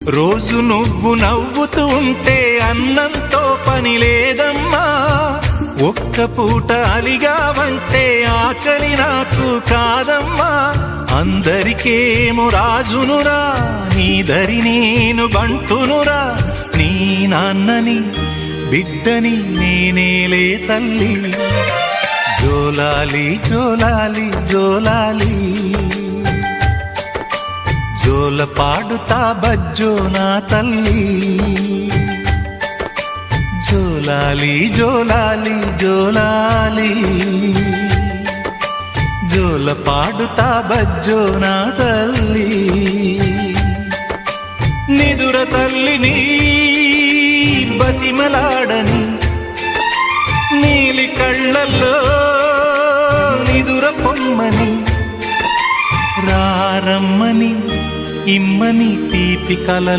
రోజు నువ్వు నవ్వుతూ ఉంటే అన్నంతో పని లేదమ్మా. ఒక్క పూట అలిగావంటే ఆకలి నాకు కాదమ్మా. అందరికేమో రాజునురా, నీ దరి నేను బంటునురా. నీ నాన్నని బిడ్డని నేనేలే తల్లి. జోలాలి జోలాలి జోలాలి, జోల పాడుతా బజ్జో నా తల్లి. జోలాలి జోలాలి జోలాలి, జోల పాడుతా బజ్జో నా తల్లి. నిదుర తల్లిని బతిమలాడని, నీలి కళ్ళల్లో నిదుర పొమ్మని, రారమ్మని ఇమ్మని తీపి కల